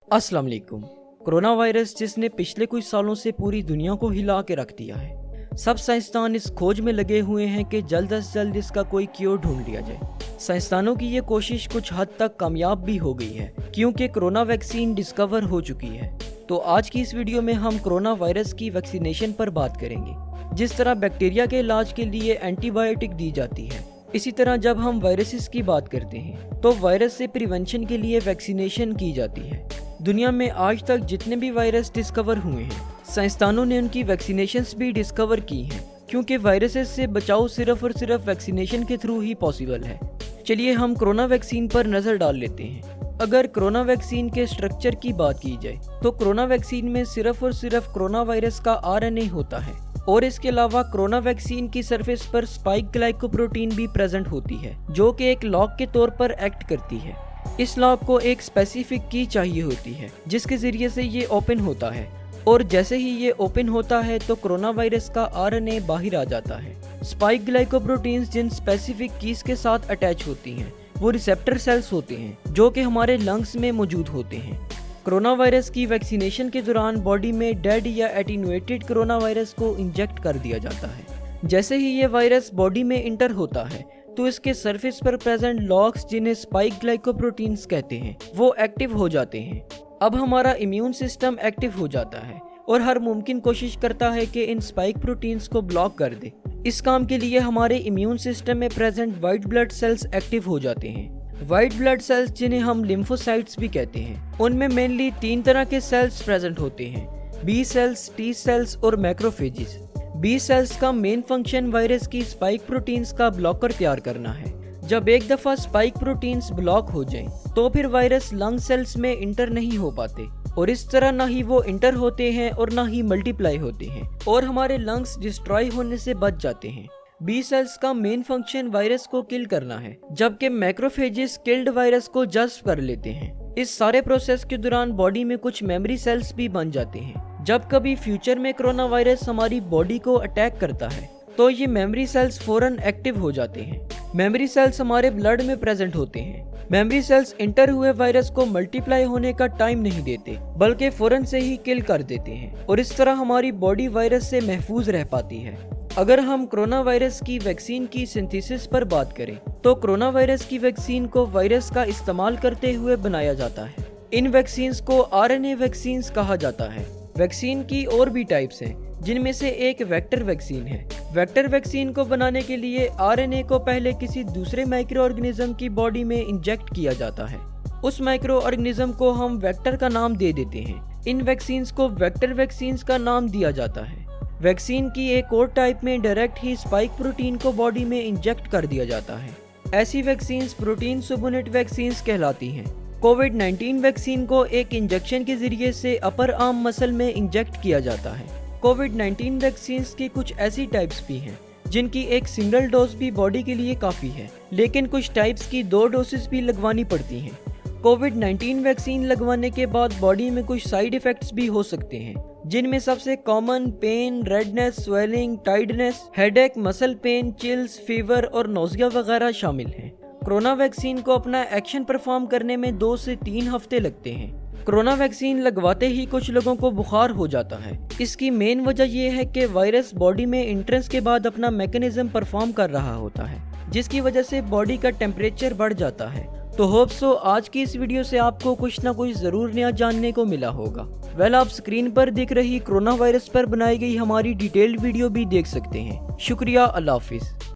अस्सलाम वालेकुम। Corona virus जिसने पिछले कुछ सालों से पूरी दुनिया को हिला के रख दिया है। सब साइंसदान इस खोज में लगे हुए हैं कि जल्द से जल्द इसका कोई क्योर ढूंढ लिया जाए। साइंसदानों की ये कोशिश कुछ हद तक कामयाब भी हो गई है क्योंकि कोरोना वैक्सीन डिस्कवर हो चुकी है। तो आज की इस वीडियो में हम कोरोना वायरस की वैक्सीनेशन पर बात करेंगे। जिस तरह बैक्टीरिया के इलाज के लिए एंटीबायोटिक दी जाती है, इसी तरह जब हम वायरसेस की बात करते हैं तो वायरस से प्रिवेंशन के लिए वैक्सीनेशन की जाती है। दुनिया में आज तक जितने भी वायरस डिस्कवर हुए हैं, साइंसदानों ने उनकी वैक्सीनेशंस भी डिस्कवर की हैं क्योंकि वायरसेस से बचाव सिर्फ और सिर्फ वैक्सीनेशन के थ्रू ही पॉसिबल है। चलिए हम कोरोना वैक्सीन पर नज़र डाल लेते हैं। अगर कोरोना वैक्सीन के स्ट्रक्चर की बात की जाए तो कोरोना वैक्सीन में सिर्फ और सिर्फ कोरोना वायरस का RNA होता है और इसके अलावा कोरोना वैक्सीन की सरफेस पर स्पाइक ग्लाइकोप्रोटीन भी प्रेजेंट होती है जो कि एक लॉक के तौर पर एक्ट करती है। इस लॉक को एक स्पेसिफिक की चाहिए होती है जिसके जरिए से ये ओपन होता है और जैसे ही ये ओपन होता है तो कोरोना वायरस का RNA बाहर आ जाता है। स्पाइक ग्लाइकोप्रोटीन्स जिन स्पेसिफिक कीज के साथ अटैच होती हैं वो रिसेप्टर सेल्स होते हैं जो कि हमारे लंग्स में मौजूद होते हैं। कोरोना वायरस की वैक्सीनेशन के दौरान बॉडी में डेड या एटीन्यूएटेड कोरोना वायरस को इंजेक्ट कर दिया जाता है। जैसे ही ये वायरस बॉडी में इंटर होता है तो इसके सरफेस पर प्रेजेंट लॉक्स जिन्हें स्पाइक ग्लाइकोप्रोटीन्स कहते हैं वो एक्टिव हो जाते हैं। अब हमारा इम्यून सिस्टम एक्टिव हो जाता है और हर मुमकिन कोशिश करता है कि इन स्पाइक प्रोटीन्स को ब्लॉक कर दे। इस काम के लिए हमारे इम्यून सिस्टम में present white blood cells active हो जाते हैं। वाइट ब्लड सेल्स जिन्हें हम लिम्फोसाइट्स भी कहते हैं, उनमें मेनली 3 तरह के सेल्स प्रेजेंट होते हैं: बी सेल्स, टी सेल्स और मैक्रोफेजेस। बी सेल्स का मेन फंक्शन वायरस की स्पाइक प्रोटीन्स का ब्लॉकर तैयार करना है। जब एक दफा स्पाइक प्रोटीन्स ब्लॉक हो जाएं, तो फिर वायरस लंग सेल्स में इंटर नहीं हो पाते और इस तरह ना ही वो इंटर होते हैं और ना ही मल्टीप्लाई होते हैं और हमारे लंग्स डिस्ट्रॉय होने से बच जाते हैं। बी सेल्स का मेन फंक्शन वायरस को किल करना है, जबकि मैक्रोफेजेस किल्ड वायरस को जज्ब कर लेते हैं। इस सारे प्रोसेस के दौरान बॉडी में कुछ मेमोरी सेल्स भी बन जाते हैं। जब कभी फ्यूचर में कोरोना वायरस हमारी बॉडी को अटैक करता है तो ये मेमोरी सेल्स फौरन एक्टिव हो जाते हैं। मेमोरी सेल्स हमारे ब्लड में प्रेजेंट होते हैं। मेमोरी सेल्स इंटर हुए वायरस को मल्टीप्लाई होने का टाइम नहीं देते बल्कि फौरन से ही किल कर देते हैं और इस तरह हमारी बॉडी वायरस से महफूज रह पाती है। अगर हम कोरोना वायरस की वैक्सीन की सिंथेसिस पर बात करें तो कोरोना वायरस की वैक्सीन को वायरस का इस्तेमाल करते हुए बनाया जाता है। इन वैक्सीन्स को RNA वैक्सीन्स कहा जाता है। वैक्सीन की और भी टाइप्स हैं जिनमें से एक वेक्टर वैक्सीन है। वेक्टर वैक्सीन को बनाने के लिए RNA को पहले किसी दूसरे माइक्रो ऑर्गेनिज्म की बॉडी में इंजेक्ट किया जाता है। उस माइक्रो ऑर्गेनिज्म को हम वेक्टर का नाम दे देते हैं। इन वैक्सीन्स को वेक्टर वैक्सीन्स का नाम दिया जाता है। वैक्सीन की एक और टाइप में डायरेक्ट ही स्पाइक प्रोटीन को बॉडी में इंजेक्ट कर दिया जाता है। ऐसी वैक्सीन्स प्रोटीन सुबोनेट वैक्सीन्स कहलाती हैं। कोविड-19 वैक्सीन को एक इंजेक्शन के जरिए से अपर आर्म मसल में इंजेक्ट किया जाता है। कोविड-19 वैक्सीन्स की कुछ ऐसी टाइप्स भी हैं जिनकी एक सिंगल डोज भी बॉडी के लिए काफ़ी है, लेकिन कुछ टाइप्स की 2 डोसेस भी लगवानी पड़ती हैं। कोविड-19 वैक्सीन लगवाने के बाद बॉडी में कुछ साइड इफ़ेक्ट्स भी हो सकते हैं जिनमें सबसे common pain, redness, swelling, tiredness, headache, muscle pain, chills, fever और नोजिया वगैरह शामिल हैं। कोरोना वैक्सीन को अपना एक्शन परफॉर्म करने में 2 से 3 हफ्ते लगते हैं। कोरोना वैक्सीन लगवाते ही कुछ लोगों को बुखार हो जाता है। इसकी मेन वजह यह है कि वायरस बॉडी में एंट्रेंस के बाद अपना मैकेनिज्म परफॉर्म कर रहा होता है जिसकी वजह से बॉडी का टेम्परेचर बढ़ जाता है। तो होप सो आज की इस वीडियो से आपको कुछ ना कुछ ज़रूर नया जानने को मिला होगा। आप स्क्रीन पर दिख रही कोरोना वायरस पर बनाई गई हमारी डिटेल्ड वीडियो भी देख सकते हैं। शुक्रिया, अल्लाह हाफिज़।